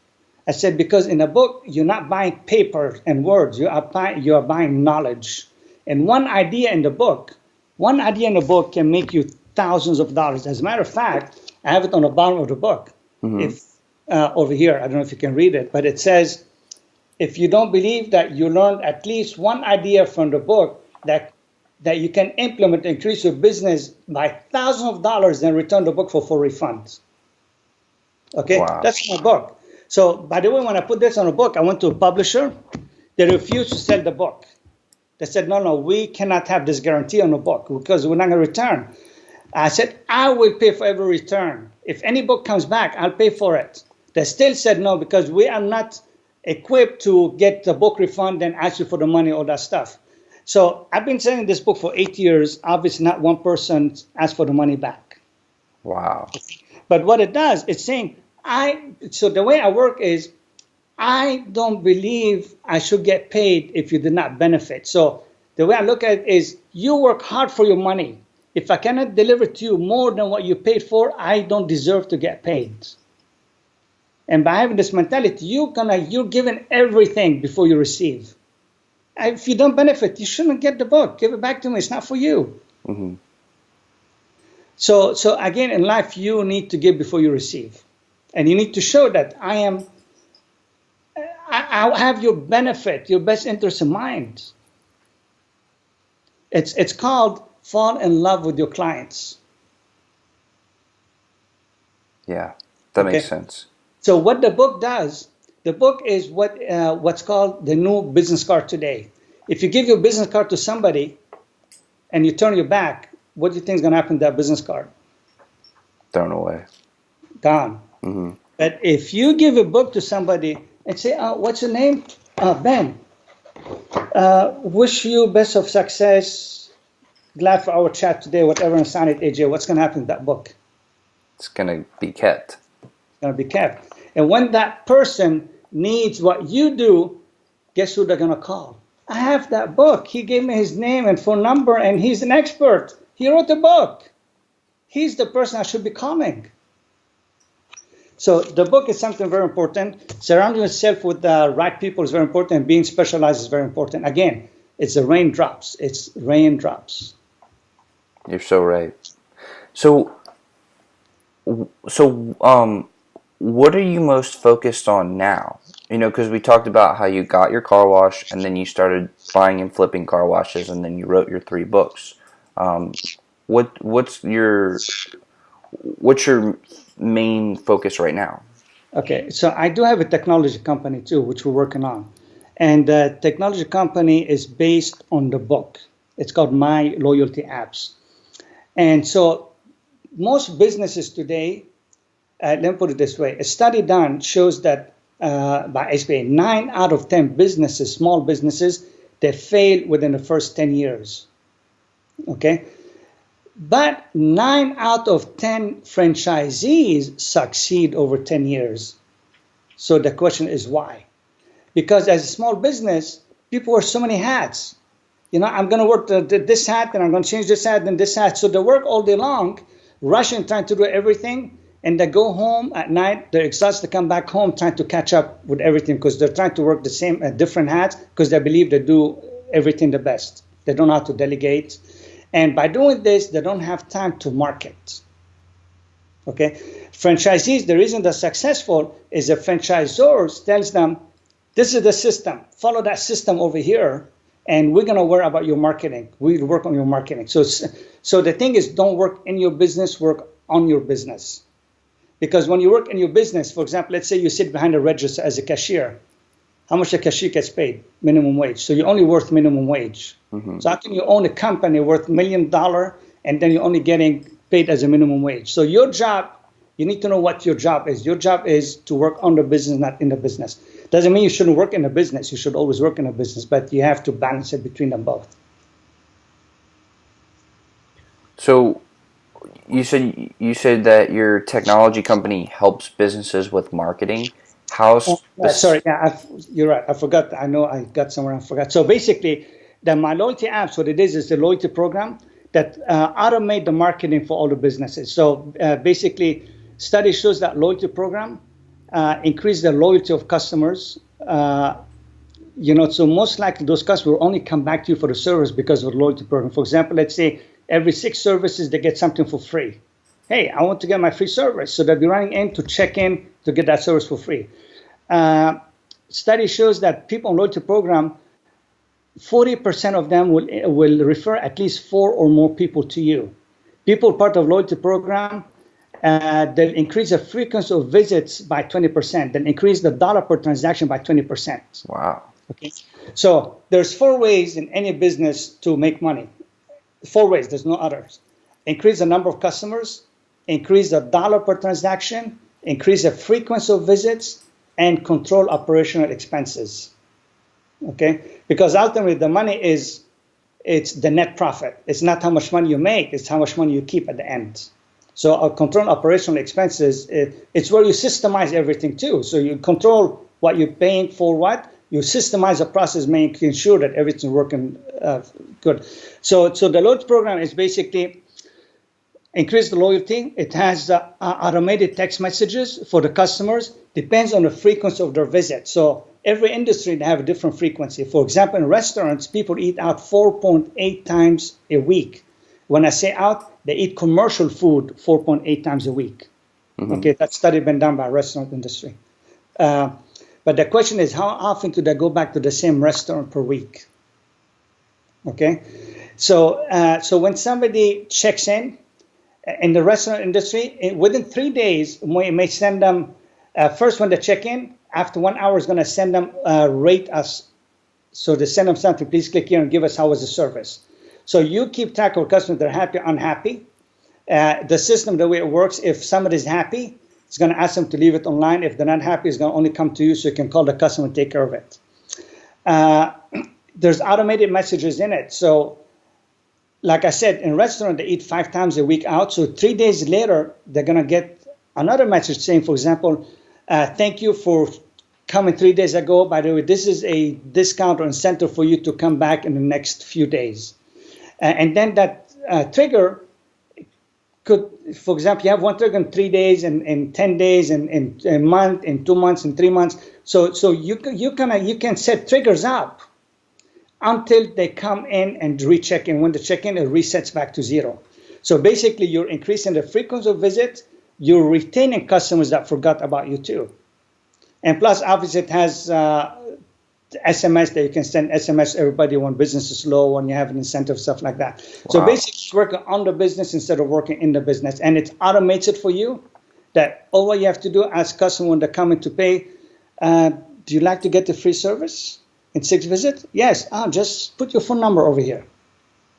I said, because in a book, you're not buying paper and words. You are buying knowledge. And one idea in the book can make you thousands of dollars. As a matter of fact, I have it on the bottom of the book. If over here, I don't know if you can read it, but it says, if you don't believe that you learned at least one idea from the book that you can implement to increase your business by thousands of dollars, then return the book for full refunds. Okay, wow. That's my book. So, by the way, when I put this on a book, I went to a publisher. They refused to sell the book. They said, no, we cannot have this guarantee on the book because we're not going to return. I said, I will pay for every return. If any book comes back, I'll pay for it. They still said no because we are not equipped to get the book refund and ask you for the money, all that stuff. So I've been selling this book for 8 years. Obviously, not one person asked for the money back. Wow. But what it does, it's saying, so the way I work is, I don't believe I should get paid if you did not benefit. So the way I look at it is, you work hard for your money. If I cannot deliver to you more than what you paid for, I don't deserve to get paid. And by having this mentality, you're given everything before you receive. If you don't benefit, you shouldn't get the book. Give it back to me. It's not for you. Mm-hmm. So again, in life, you need to give before you receive. And you need to show that I have your benefit, your best interest in mind. It's called fall in love with your clients. Yeah, that makes sense. So what the book does, the book is what's called the new business card today. If you give your business card to somebody and you turn your back, what do you think is going to happen to that business card? Thrown away. Gone. Mm-hmm. But if you give a book to somebody and say, what's your name? Ben. Wish you best of success. Glad for our chat today, whatever, and sign it, AJ. What's going to happen to that book? It's going to be kept. It's going to be kept. And when that person needs what you do, guess who they're going to call? I have that book. He gave me his name and phone number, and he's an expert. He wrote the book. He's the person I should be calling. So the book is something very important. Surrounding yourself with the right people is very important, and being specialized is very important. Again, it's the raindrops. It's raindrops. You're so right. So, what are you most focused on now? You know, because we talked about how you got your car wash, and then you started buying and flipping car washes, and then you wrote your 3 books. What's your main focus right now? Okay, so I do have a technology company too, which we're working on. And the technology company is based on the book. It's called MyLoyaltyApps. And so most businesses today, let me put it this way, a study done shows that by SBA, 9 out of 10 businesses, small businesses, they fail within the first 10 years. Okay? But 9 out of 10 franchisees succeed over 10 years. So the question is why? Because as a small business, people wear so many hats. I'm going to work this hat, and I'm going to change this hat, and this hat. So they work all day long, rushing, trying to do everything, and they go home at night. They're exhausted. They come back home trying to catch up with everything because they're trying to work the same different hats because they believe they do everything the best. They don't know how to delegate. And by doing this, they don't have time to market. Okay? Franchisees, the reason they're successful is the franchisor tells them, this is the system. Follow that system over here, and we're going to worry about your marketing. We'll work on your marketing. So the thing is, don't work in your business, work on your business. Because when you work in your business, for example, let's say you sit behind a register as a cashier. How much a cashier gets paid? Minimum wage. So you're only worth minimum wage. Mm-hmm. So how can you own a company worth $1 million and then you're only getting paid as a minimum wage? So your job, you need to know what your job is. Your job is to work on the business, not in the business. Doesn't mean you shouldn't work in a business. You should always work in a business, but you have to balance it between them both. So you said that your technology company helps businesses with marketing. Sorry, you're right. I forgot. I know I got somewhere. I forgot. So basically, the MyLoyaltyApps, what it is the loyalty program that automate the marketing for all the businesses. So basically, study shows that loyalty program increase the loyalty of customers. So most likely those customers will only come back to you for the service because of the loyalty program. For example, let's say every 6 services, they get something for free. Hey, I want to get my free service. So they'll be running in to check in to get that service for free. Study shows that people on loyalty program, 40% of them will refer at least 4 or more people to you. People part of loyalty program, they'll increase the frequency of visits by 20%. They'll increase the dollar per transaction by 20%. Wow. Okay. So there's 4 ways in any business to make money. 4 ways. There's no others. Increase the number of customers, increase the dollar per transaction, increase the frequency of visits, and control operational expenses. Okay? Because ultimately the money it's the net profit. It's not how much money you make, it's how much money you keep at the end. So control operational expenses, it's where you systemize everything too. So you control what you're paying for what, you systemize the process, making sure that everything's working good. So the loyalty program is basically increase the loyalty. It has automated text messages for the customers. Depends on the frequency of their visit. So every industry, they have a different frequency. For example, in restaurants, people eat out 4.8 times a week. When I say out, they eat commercial food 4.8 times a week. Mm-hmm. Okay, that study been done by restaurant industry. But the question is, how often do they go back to the same restaurant per week? Okay, so when somebody checks in the restaurant industry, within 3 days, we may send them, first when they check in, after 1 hour is going to send them, rate us. So they send them something, please click here and give us how was the service. So you keep track of customers that are happy or unhappy. The system, the way it works, if somebody's happy, it's going to ask them to leave it online. If they're not happy, it's going to only come to you so you can call the customer and take care of it. There's automated messages in it. So like I said, in restaurant, they eat 5 times a week out. So 3 days later, they're going to get another message saying, for example, thank you for coming 3 days ago. By the way, this is a discount or incentive for you to come back in the next few days. And then that trigger could, for example, you have one trigger in 3 days, and 10 days, and a month, and 2 months, and 3 months. So you can set triggers up until they come in and recheck in. When they check in, it resets back to 0. So basically, you're increasing the frequency of visits. You're retaining customers that forgot about you too. And plus, obviously, it has SMS that you can send SMS to everybody when business is slow, when you have an incentive, stuff like that. Wow. So basically, it's working on the business instead of working in the business. And it automates it for you. that all what you have to do as customer when they're coming to pay, do you like to get the free service in 6 visits? Yes. Just put your phone number over here.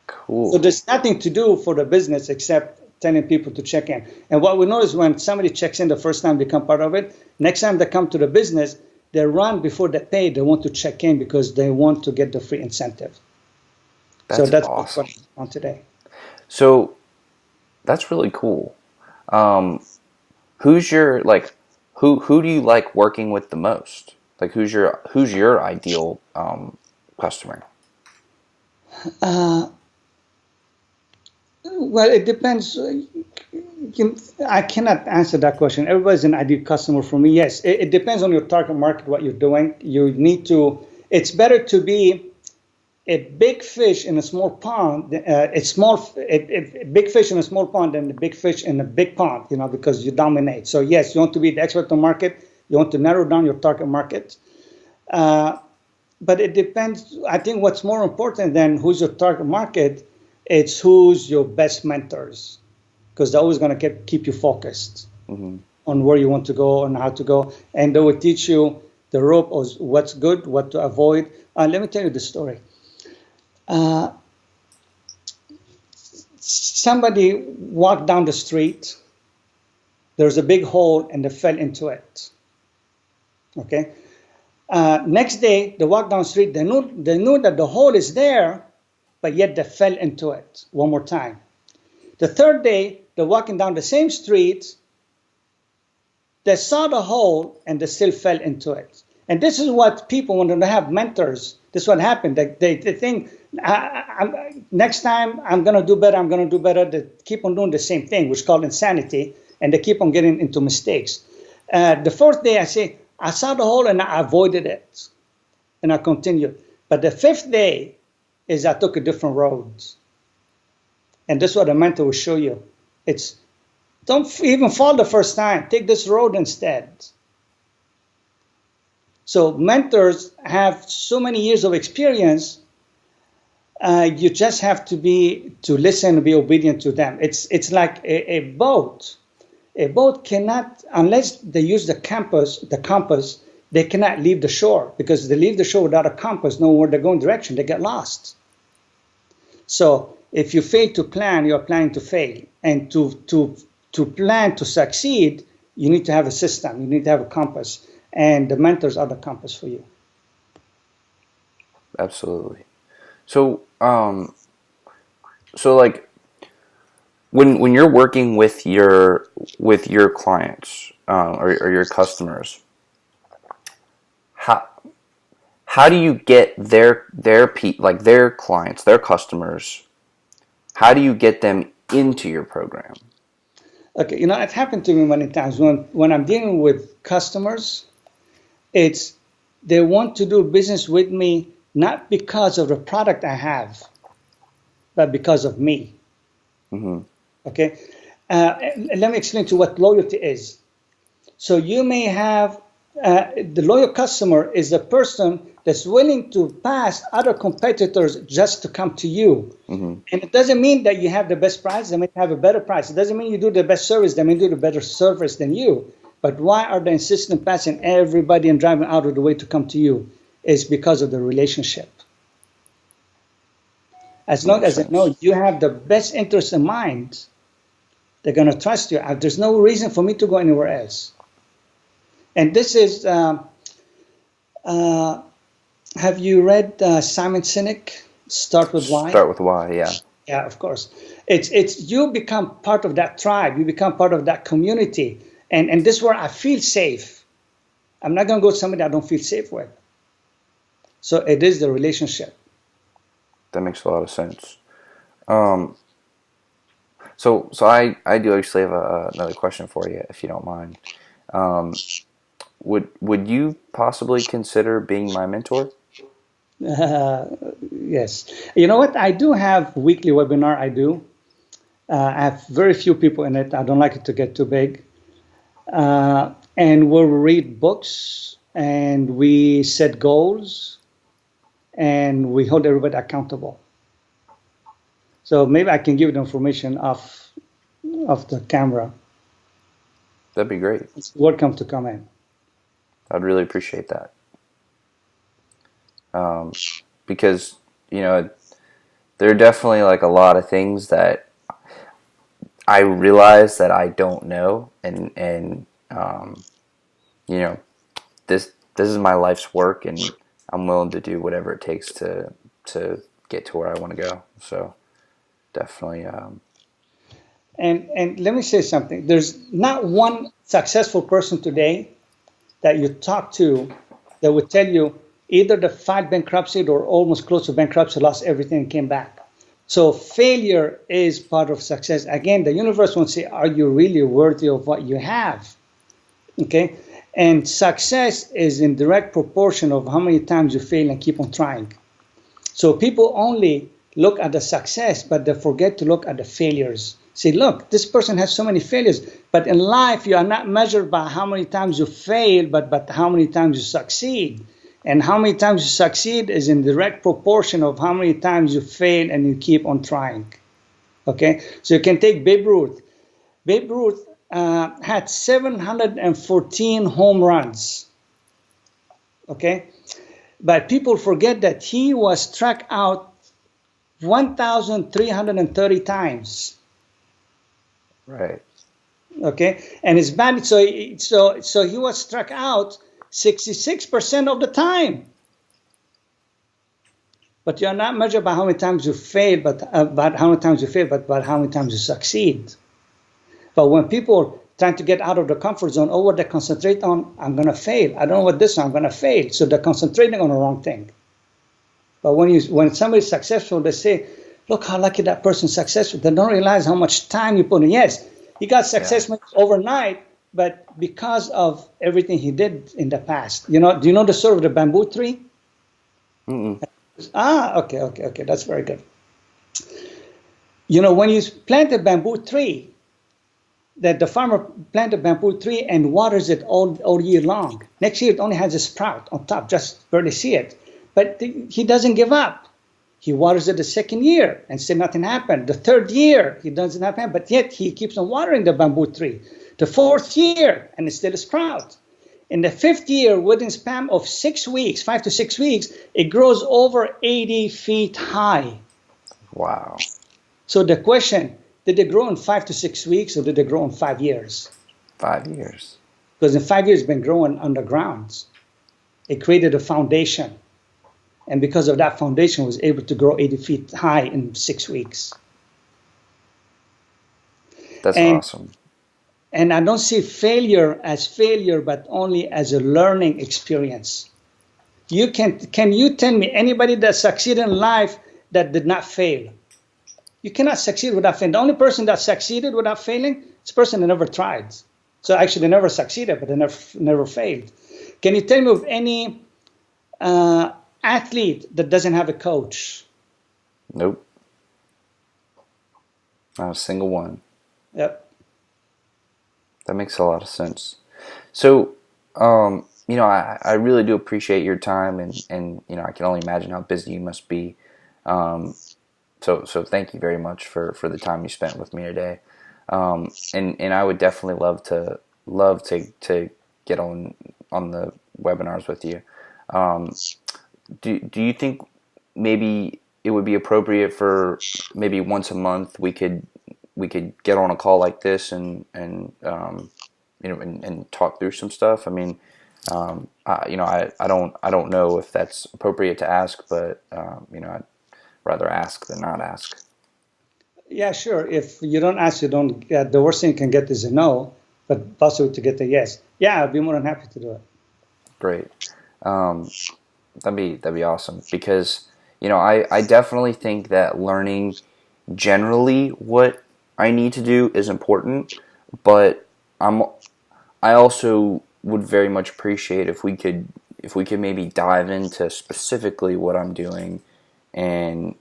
Cool. So there's nothing to do for the business except telling people to check in. And what we notice when somebody checks in the first time, become part of it, next time they come to the business, they run before they pay. They want to check in because they want to get the free incentive. That's awesome. what we're on today. So that's really cool. Who's your who do you like working with the most? Like who's your ideal customer? Well, it depends. I cannot answer that question. Everybody's an ideal customer for me. Yes, it depends on your target market, what you're doing. You need to. It's better to be a big fish in a small pond. A big fish in a small pond than a big fish in a big pond. Because you dominate. So yes, you want to be the expert on the market. You want to narrow down your target market. But it depends. I think what's more important than who's your target market, it's who's your best mentors, because they're always going to keep you focused on where you want to go and how to go. And they will teach you the rope of what's good, what to avoid. Let me tell you the story. Somebody walked down the street. There's a big hole and they fell into it. Okay. Next day, they walked down the street. They knew that the hole is there, but yet they fell into it one more time. The third day, they're walking down the same street. They saw the hole and they still fell into it. And this is what people, when they have mentors, this is what happened. They think, next time I'm going to do better, I'm going to do better. They keep on doing the same thing, which is called insanity, and they keep on getting into mistakes. The fourth day, I say, I saw the hole and I avoided it, and I continued. But the fifth day is I took a different road. And this is what a mentor will show you. It's don't even fall the first time. Take this road instead. So mentors have so many years of experience. You just have to listen and be obedient to them. It's like a boat. A boat cannot, unless they use the compass, they cannot leave the shore, because if they leave the shore without a compass, know where they're going direction, they get lost. So if you fail to plan, you're planning to fail. And to plan to succeed, you need to have a system. You need to have a compass. And the mentors are the compass for you. Absolutely. So, like, when you're working with your clients or your customers, how do you get their clients, their customers, how do you get them into your program? Okay, it happened to me many times when I'm dealing with customers. It's they want to do business with me not because of the product I have, but because of me. Mm-hmm. Okay, let me explain to you what loyalty is. So you may have the loyal customer is the person that's willing to pass other competitors just to come to you. Mm-hmm. And it doesn't mean that you have the best price. They may have a better price. It doesn't mean you do the best service. They may do the better service than you. But why are they insisting passing everybody and driving out of the way to come to you? It's because of the relationship. As long as they know you have the best interest in mind, they're going to trust you. There's no reason for me to go anywhere else. And this is, have you read Simon Sinek, Start With Why? Start With Why, yeah. Yeah, of course. It's you become part of that tribe. You become part of that community. And this is where I feel safe. I'm not going to go to somebody I don't feel safe with. So it is the relationship. That makes a lot of sense. So I do actually have another question for you, if you don't mind. Would you possibly consider being my mentor? Yes. You know what? I do have weekly webinar. I do. I have very few people in it. I don't like it to get too big. And we'll read books, and we set goals, and we hold everybody accountable. So maybe I can give the information off the camera. That'd be great. It's welcome to come in. I'd really appreciate that. Um, because, you know, there are definitely like a lot of things that I realize that I don't know, and you know, this is my life's work, and I'm willing to do whatever it takes to get to where I want to go. So definitely, And let me say something. There's not one successful person today that you talk to that would tell you either the filed bankruptcy or almost close to bankruptcy, lost everything, and came back. So failure is part of success. Again, the universe wants to say, are you really worthy of what you have? Okay? And success is in direct proportion of how many times you fail and keep on trying. So people only look at the success, but they forget to look at the failures. Say, look, this person has so many failures, but in life you are not measured by how many times you fail, but how many times you succeed. And how many times you succeed is in direct proportion of how many times you fail and you keep on trying. Okay, so you can take Babe Ruth. Babe Ruth had 714 home runs. Okay, but people forget that he was struck out 1,330 times. right. Okay, and his bad. So he was struck out 66% of the time. But you're not measured by how many times you fail, but about how many times you fail, but about how many times you succeed. But when people trying to get out of the comfort zone, what they concentrate on, I'm going to fail. I don't know what this is, I'm going to fail. So they're concentrating on the wrong thing. But when somebody's successful, they say, look how lucky that person's successful. They don't realize how much time you put in. Yes, he got successful overnight, but because of everything he did in the past. Do you know the story of the bamboo tree? Mm-mm. Okay, that's very good. When you plant a bamboo tree, that the farmer planted a bamboo tree and waters it all year long. Next year, it only has a sprout on top, just barely see it. But he doesn't give up. He waters it the second year and still nothing happened. The third year, he doesn't happen, but yet he keeps on watering the bamboo tree. The fourth year, and it's still a sprout. In the fifth year, within a span of 6 weeks, 5 to 6 weeks, it grows over 80 feet high. Wow. So the question, did it grow in 5 to 6 weeks or did it grow in 5 years? 5 years. Because in 5 years, it's been growing underground. It created a foundation. And because of that foundation, it was able to grow 80 feet high in 6 weeks. That's awesome. And I don't see failure as failure, but only as a learning experience. Can you tell me anybody that succeeded in life that did not fail? You cannot succeed without failing. The only person that succeeded without failing is the person that never tried. So actually, they never succeeded, but they never failed. Can you tell me of any athlete that doesn't have a coach? Nope. Not a single one. Yep. That makes a lot of sense. So, I really do appreciate your time, and I can only imagine how busy you must be. So thank you very much for the time you spent with me today. And I would definitely love to get on the webinars with you. Do you think maybe it would be appropriate for maybe once a month we could get on a call like this and talk through some stuff? I mean, I don't know if that's appropriate to ask, but I'd rather ask than not ask. Yeah, sure. If you don't ask, you don't get. The worst thing you can get is a no, but possible to get a yes. Yeah, I'd be more than happy to do it. Great. That'd be awesome, because I definitely think that learning generally what I need to do is important, but I also would very much appreciate if we could maybe dive into specifically what I'm doing and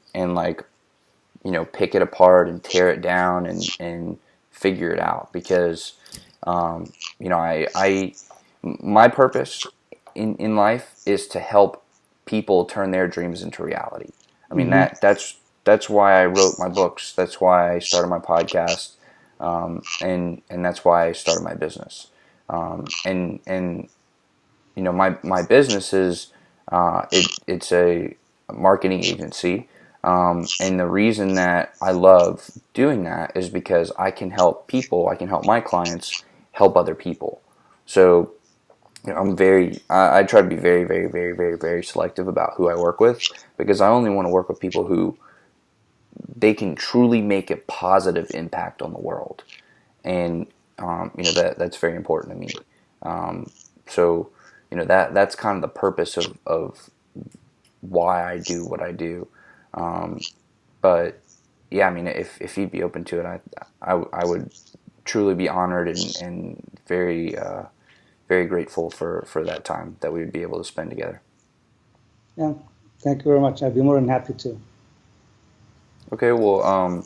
pick it apart and tear it down and figure it out, because my purpose in life is to help people turn their dreams into reality. I mean, that's why I wrote my books. That's why I started my podcast. and that's why I started my business. And you know, my business is it's a marketing agency, and the reason that I love doing that is because I can help people. I can help my clients help other people. So you know, I try to be very, very, very, very, very selective about who I work with, because I only want to work with people who they can truly make a positive impact on the world. And you know, that's very important to me. So you know, that's kind of the purpose of why I do what I do. But yeah, I mean, if you'd be open to it, I would truly be honored and very very grateful for that time that we would be able to spend together. Yeah, thank you very much. I'd be more than happy to. Okay, well,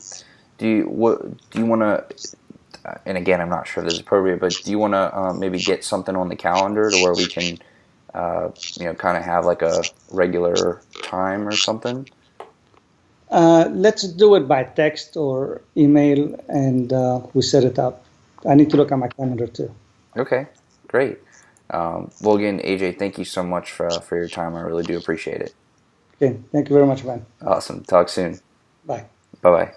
do you want to? And again, I'm not sure if this is appropriate, but do you want to maybe get something on the calendar to where we can, you know, kind of have like a regular time or something? Let's do it by text or email, and we set it up. I need to look at my calendar too. Okay, great. Well, again, AJ, thank you so much for your time. I really do appreciate it. Okay, thank you very much, man. Awesome. Talk soon. Bye. Bye bye.